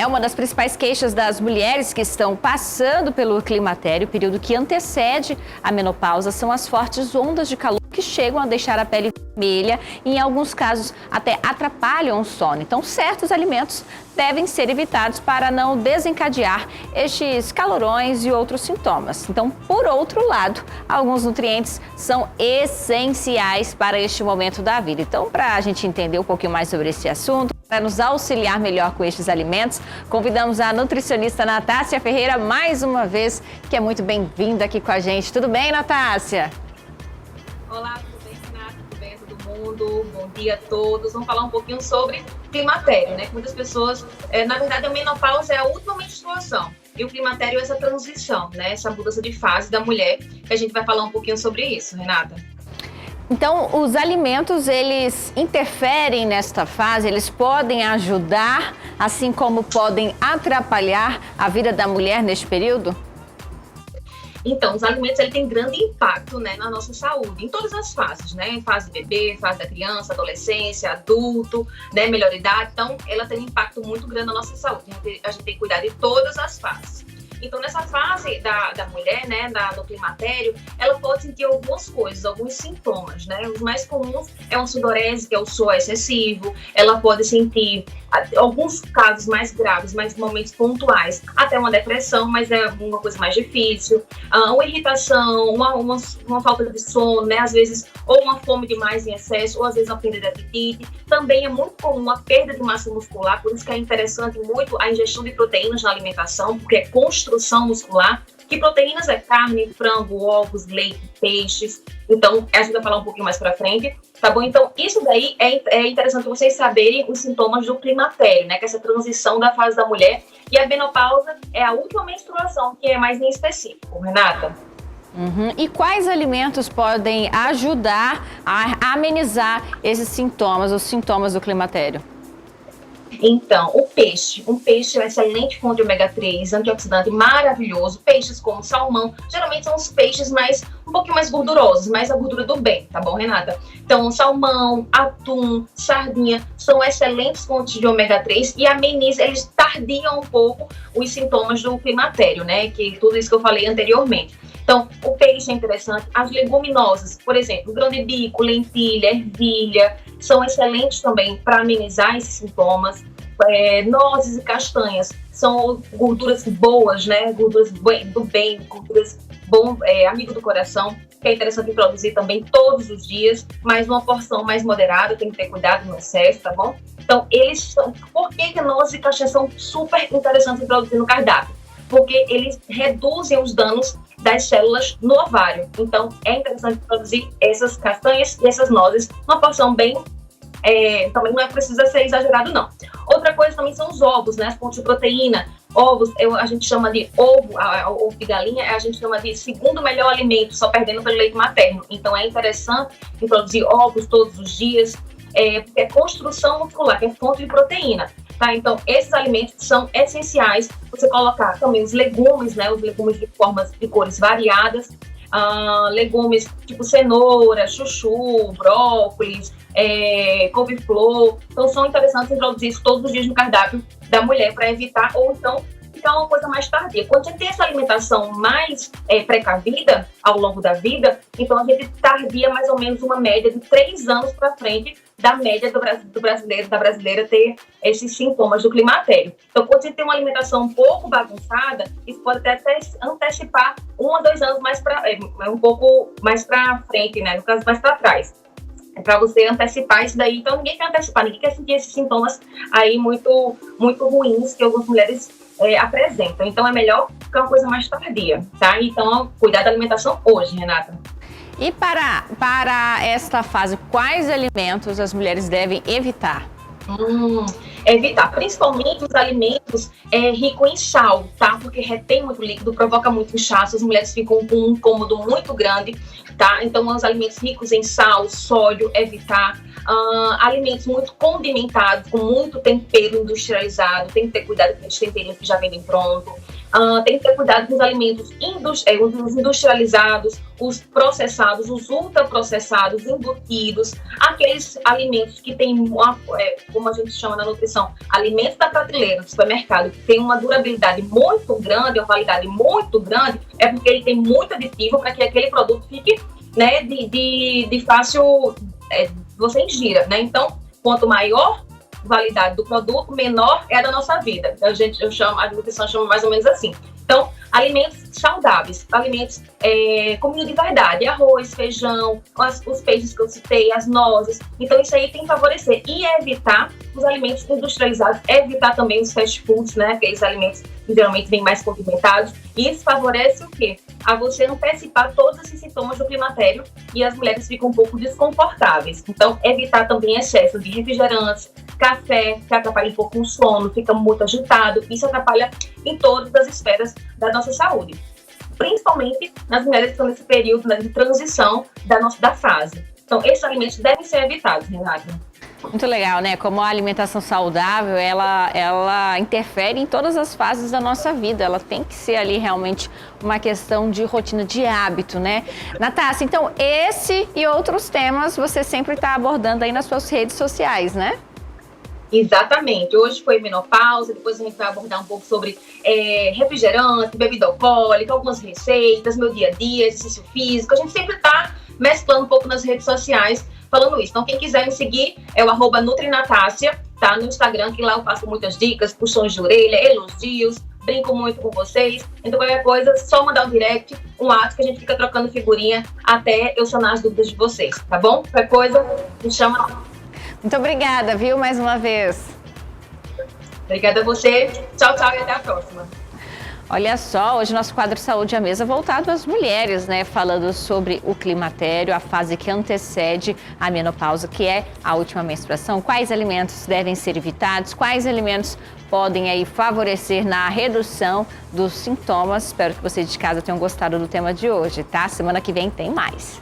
Uma das principais queixas das mulheres que estão passando pelo climatério, período que antecede a menopausa, são as fortes ondas de calor que chegam a deixar a pele vermelha e, em alguns casos, até atrapalham o sono. Então, certos alimentos devem ser evitados para não desencadear estes calorões e outros sintomas. Então, por outro lado, alguns nutrientes são essenciais para este momento da vida. Então, para a gente entender um pouquinho mais sobre esse assunto, para nos auxiliar melhor com estes alimentos, convidamos a nutricionista Natácia Ferreira mais uma vez, que é muito bem-vinda aqui com a gente. Tudo bem, Natácia? Olá, tudo bem, Renata? Tudo bem, todo mundo? Bom dia a todos. Vamos falar um pouquinho sobre climatério, né? Muitas pessoas, na verdade, a menopausa é a última menstruação. E o climatério é essa transição, né? Essa mudança de fase da mulher, que a gente vai falar um pouquinho sobre isso, Renata. Então, os alimentos, eles interferem nesta fase, eles podem ajudar, assim como podem atrapalhar a vida da mulher neste período? Então, os alimentos ele têm grande impacto, né, na nossa saúde, em todas as fases, né? Fase bebê, fase da criança, adolescência, adulto, né, melhor idade. Então, ela tem um impacto muito grande na nossa saúde. A gente tem que cuidar de todas as fases. Então, nessa fase da mulher, né, do climatério, ela pode sentir algumas coisas, alguns sintomas, né? Os mais comuns é uma sudorese, que é o suor excessivo. Ela pode sentir, alguns casos mais graves, mais momentos pontuais, até uma depressão, mas é uma coisa mais difícil. Uma irritação, uma falta de sono, né? Às vezes, ou uma fome demais em excesso, ou às vezes uma perda de apetite. Também é muito comum a perda de massa muscular, por isso que é interessante muito a ingestão de proteínas na alimentação, porque é construção muscular, que proteínas é carne, frango, ovos, leite, peixes. Então, a gente vai falar um pouquinho mais pra frente, tá bom? Então, isso daí é interessante vocês saberem os sintomas do climatério, né? Que é essa transição da fase da mulher. E a menopausa é a última menstruação, que é mais em específico, Renata. E quais alimentos podem ajudar a amenizar esses sintomas, os sintomas do climatério? Então, um peixe é uma excelente fonte de ômega 3, antioxidante maravilhoso. Peixes como salmão, geralmente são os peixes um pouquinho mais gordurosos, mais a gordura do bem, tá bom, Renata? Então, salmão, atum, sardinha, são excelentes fontes de ômega 3 e amenizam, eles tardiam um pouco os sintomas do climatério, né? Que tudo isso que eu falei anteriormente. Então, o peixe é interessante. As leguminosas, por exemplo, grão de bico, lentilha, ervilha, são excelentes também para amenizar esses sintomas. Nozes e castanhas são gorduras boas, né? Gorduras do bem, gorduras amigo do coração, que é interessante introduzir também todos os dias, mas uma porção mais moderada, tem que ter cuidado no excesso, tá bom? Então, por que nozes e castanhas são super interessantes introduzir no cardápio? Porque eles reduzem os danos das células no ovário. Então, é interessante produzir essas castanhas e essas nozes numa porção bem... também não precisa ser exagerado, não. Outra coisa também são os ovos, né? As fontes de proteína. Ovos, a gente chama de ovo de galinha, a gente chama de segundo melhor alimento, só perdendo pelo leite materno. Então, é interessante introduzir ovos todos os dias, porque é construção muscular, que é fonte de proteína. Tá? Então, esses alimentos são essenciais. Você colocar também os legumes, né? Os legumes de cores variadas. Legumes tipo cenoura, chuchu, brócolis, couve-flor. Então, são interessantes introduzir isso todos os dias no cardápio da mulher para evitar, ou então ficar uma coisa mais tardia. Quando a gente tem essa alimentação mais precavida ao longo da vida, então a gente tardia mais ou menos uma média de 3 anos para frente da média do brasileiro, da brasileira ter esses sintomas do climatério. Então, quando a gente tem uma alimentação um pouco bagunçada, isso pode até antecipar 1 a 2 anos mais um pouco mais para frente, né? No caso, mais para trás. É para você antecipar isso daí. Então, ninguém quer antecipar, ninguém quer sentir esses sintomas aí muito, muito ruins que algumas mulheres apresentam. Então, é melhor ficar uma coisa mais tardia, tá? Então, cuidar da alimentação hoje, Renata. E para esta fase, quais alimentos as mulheres devem evitar? Evitar, principalmente os alimentos ricos em sal, tá? Porque retém muito líquido, provoca muito inchaço, as mulheres ficam com um incômodo muito grande, tá? Então, os alimentos ricos em sal, sódio, evitar. Alimentos muito condimentados, com muito tempero industrializado, tem que ter cuidado com os temperos que já vendem pronto. Tem que ter cuidado com os alimentos os industrializados, os processados, os ultraprocessados, embutidos, aqueles alimentos que têm, como a gente chama na nutrição, alimentos da prateleira do supermercado, que tem uma durabilidade muito grande, uma validade muito grande, é porque ele tem muito aditivo para que aquele produto fique, né, de fácil, você ingira, né? Então, quanto maior validade do produto, menor é a da nossa vida. A nutrição chama mais ou menos assim. Então, alimentos saudáveis, alimentos comida de verdade, arroz, feijão, os peixes que eu citei, as nozes. Então, isso aí tem que favorecer e evitar os alimentos industrializados, evitar também os fast foods, né? Aqueles alimentos que geralmente vêm mais condimentados. E isso favorece o quê? A você antecipar todos esses sintomas do climatério e as mulheres ficam um pouco desconfortáveis. Então, evitar também excesso de refrigerantes, café, que atrapalha um pouco o sono, fica muito agitado. Isso atrapalha em todas as esferas da nossa saúde. Principalmente nas mulheres que estão nesse período, né, de transição da fase. Então, esses alimentos devem ser evitados, Renata. Muito legal, né? Como a alimentação saudável, ela interfere em todas as fases da nossa vida. Ela tem que ser ali realmente uma questão de rotina, de hábito, né? Natácia, então esse e outros temas você sempre está abordando aí nas suas redes sociais, né? Exatamente. Hoje foi menopausa, depois a gente vai abordar um pouco sobre refrigerante, bebida alcoólica, algumas receitas, meu dia a dia, exercício físico. A gente sempre está mesclando um pouco nas redes sociais falando isso. Então, quem quiser me seguir é o @nutrinatácia, tá? No Instagram, que lá eu passo muitas dicas, puxões de orelha, elogios, brinco muito com vocês. Então, qualquer coisa, só mandar um direct, um WhatsApp, que a gente fica trocando figurinha até eu sanar as dúvidas de vocês, tá bom? Qualquer coisa, me chama. Muito obrigada, viu, mais uma vez. Obrigada a você. Tchau, tchau e até a próxima. Olha só, hoje nosso quadro Saúde à Mesa voltado às mulheres, né? Falando sobre o climatério, a fase que antecede a menopausa, que é a última menstruação. Quais alimentos devem ser evitados? Quais alimentos podem aí favorecer na redução dos sintomas? Espero que vocês de casa tenham gostado do tema de hoje, tá? Semana que vem tem mais.